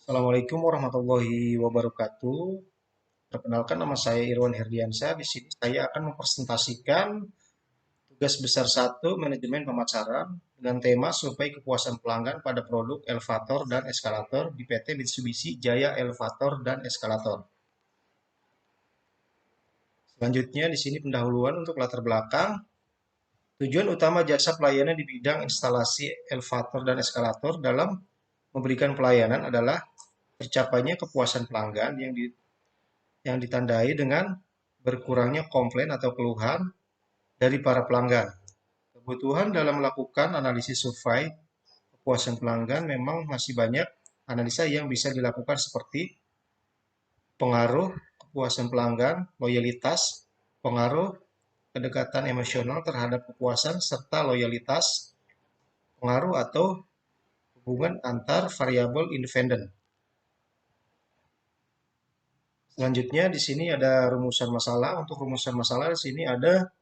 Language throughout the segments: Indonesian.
Assalamualaikum warahmatullahi wabarakatuh. Perkenalkan nama saya Irwan Herdiansyah. Di sini saya akan mempresentasikan tugas besar satu manajemen pemasaran dengan tema survei kepuasan pelanggan pada produk elevator dan eskalator di PT Mitsubishi Jaya Elevator dan Eskalator. Selanjutnya di sini pendahuluan untuk latar belakang. Tujuan utama jasa pelayanan di bidang instalasi elevator dan eskalator dalam memberikan pelayanan adalah tercapainya kepuasan pelanggan yang ditandai dengan berkurangnya komplain atau keluhan dari para pelanggan. Kebutuhan dalam melakukan analisis survei kepuasan pelanggan memang masih banyak analisa yang bisa dilakukan seperti pengaruh kepuasan pelanggan, loyalitas, pengaruh kedekatan emosional terhadap kepuasan, serta loyalitas, pengaruh atau hubungan antar variabel independen. Selanjutnya di sini ada rumusan masalah. Untuk rumusan masalah di sini ada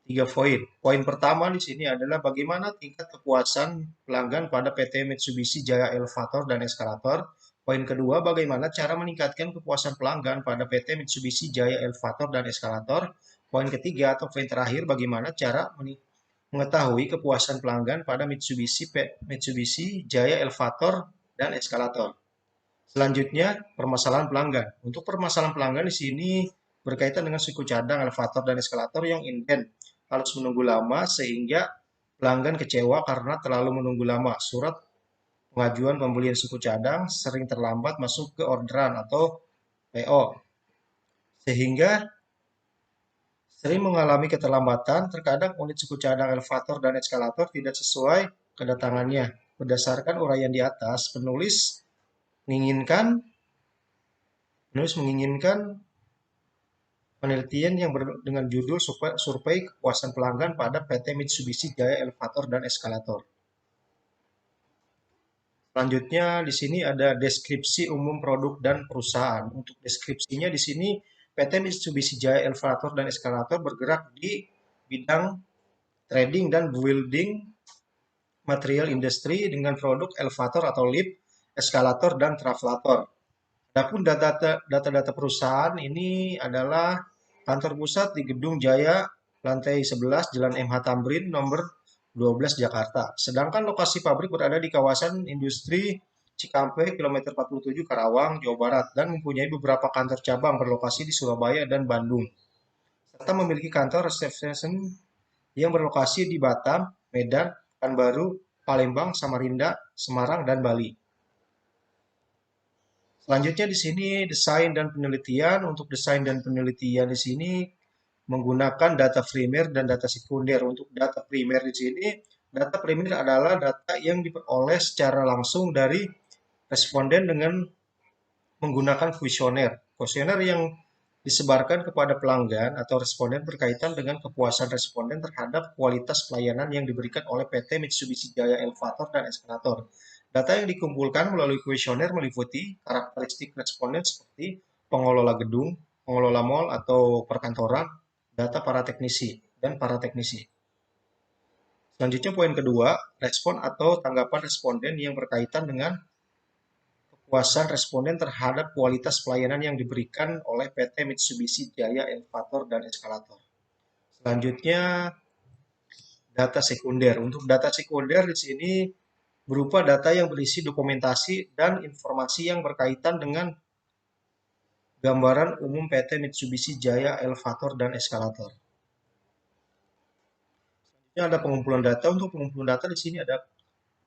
3 poin. Poin pertama di sini adalah bagaimana tingkat kepuasan pelanggan pada PT Mitsubishi Jaya Elevator dan Eskalator. Poin kedua, bagaimana cara meningkatkan kepuasan pelanggan pada PT Mitsubishi Jaya Elevator dan Eskalator. Poin ketiga atau poin terakhir, bagaimana cara mengetahui kepuasan pelanggan pada Mitsubishi Jaya Elevator dan Eskalator. Selanjutnya, permasalahan pelanggan. Untuk permasalahan pelanggan di sini berkaitan dengan suku cadang elevator dan eskalator yang inden harus menunggu lama sehingga pelanggan kecewa karena terlalu menunggu lama. Surat pengajuan pembelian suku cadang sering terlambat masuk ke orderan atau PO, sehingga sering mengalami keterlambatan. Terkadang unit suku cadang elevator dan eskalator tidak sesuai kedatangannya. Berdasarkan uraian di atas, penulis menginginkan penelitian yang dengan judul Survei Kepuasan Pelanggan pada PT Mitsubishi Jaya Elevator dan Eskalator. Selanjutnya di sini ada deskripsi umum produk dan perusahaan. Untuk deskripsinya di sini PT Mitsubishi Jaya Elevator dan Eskalator bergerak di bidang trading dan building material industry dengan produk elevator atau lift, eskalator dan travelator. Adapun data-data perusahaan ini adalah kantor pusat di Gedung Jaya, lantai 11, Jalan MH Tamrin, nomor 12, Jakarta. Sedangkan lokasi pabrik berada di kawasan industri Cikampek, kilometer 47, Karawang, Jawa Barat, dan mempunyai beberapa kantor cabang berlokasi di Surabaya dan Bandung, serta memiliki kantor reservation yang berlokasi di Batam, Medan, Pekanbaru, Palembang, Samarinda, Semarang, dan Bali. Selanjutnya di sini desain dan penelitian. Untuk desain dan penelitian di sini menggunakan data primer dan data sekunder. Untuk data primer di sini, data primer adalah data yang diperoleh secara langsung dari responden dengan menggunakan kuesioner. Kuesioner yang disebarkan kepada pelanggan atau responden berkaitan dengan kepuasan responden terhadap kualitas pelayanan yang diberikan oleh PT Mitsubishi Jaya Elevator dan Eskalator. Data yang dikumpulkan melalui kuesioner meliputi karakteristik responden seperti pengelola gedung, pengelola mal atau perkantoran, data para teknisi, dan para teknisi. Selanjutnya poin kedua, respon atau tanggapan responden yang berkaitan dengan kepuasan responden terhadap kualitas pelayanan yang diberikan oleh PT Mitsubishi Jaya Elevator dan Eskalator. Selanjutnya, data sekunder. Untuk data sekunder di sini berupa data yang berisi dokumentasi dan informasi yang berkaitan dengan gambaran umum PT Mitsubishi Jaya Elevator dan Eskalator. Selanjutnya ada pengumpulan data. Untuk pengumpulan data di sini ada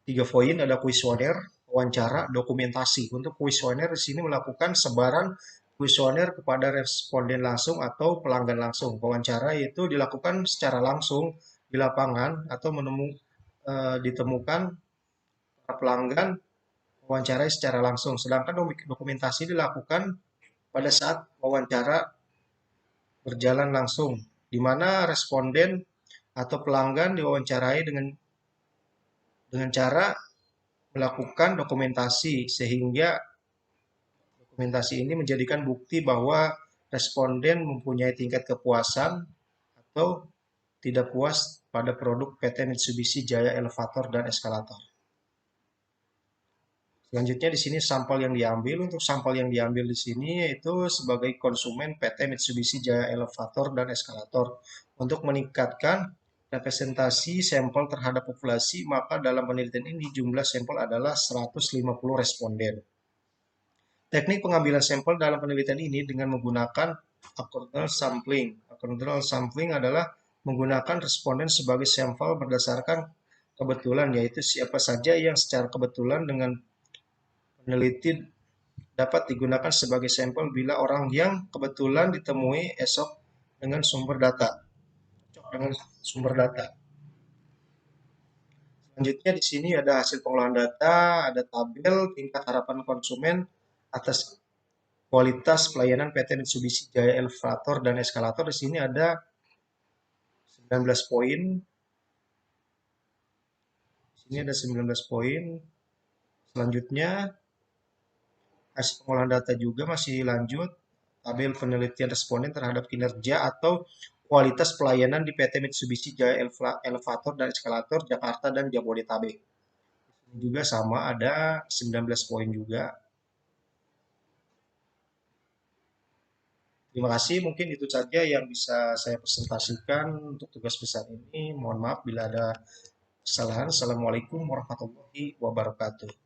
3 poin, ada kuesioner, wawancara, dokumentasi. Untuk kuesioner di sini melakukan sebaran kuesioner kepada responden langsung atau pelanggan langsung. Wawancara itu dilakukan secara langsung di lapangan atau ditemukan para pelanggan wawancarai secara langsung. Sedangkan dokumentasi dilakukan pada saat wawancara berjalan langsung, di mana responden atau pelanggan diwawancarai dengan cara melakukan dokumentasi, sehingga dokumentasi ini menjadikan bukti bahwa responden mempunyai tingkat kepuasan atau tidak puas pada produk PT Mitsubishi Jaya Elevator dan Eskalator. Selanjutnya di sini sampel yang diambil. Untuk sampel yang diambil di sini yaitu sebagai konsumen PT Mitsubishi Jaya Elevator dan Eskalator. Untuk meningkatkan representasi sampel terhadap populasi, maka dalam penelitian ini jumlah sampel adalah 150 responden. Teknik pengambilan sampel dalam penelitian ini dengan menggunakan accordance sampling. Accordance sampling adalah menggunakan responden sebagai sampel berdasarkan kebetulan, yaitu siapa saja yang secara kebetulan dengan peneliti dapat digunakan sebagai sampel bila orang yang kebetulan ditemui esok dengan sumber data. Dengan sumber data. Selanjutnya di sini ada hasil pengolahan data, ada tabel tingkat harapan konsumen atas kualitas pelayanan PT Mitsubishi Jaya Elevator dan Eskalator. Di sini ada 19 poin. Di sini ada 19 poin. Selanjutnya hasil pengolahan data juga masih lanjut. Tabel penelitian responden terhadap kinerja atau kualitas pelayanan di PT Mitsubishi Jaya Elevator dan Eskalator Jakarta dan Jabodetabek. Ini juga sama ada 19 poin juga. Terima kasih, mungkin itu saja yang bisa saya presentasikan untuk tugas besar ini. Mohon maaf bila ada kesalahan. Assalamualaikum warahmatullahi wabarakatuh.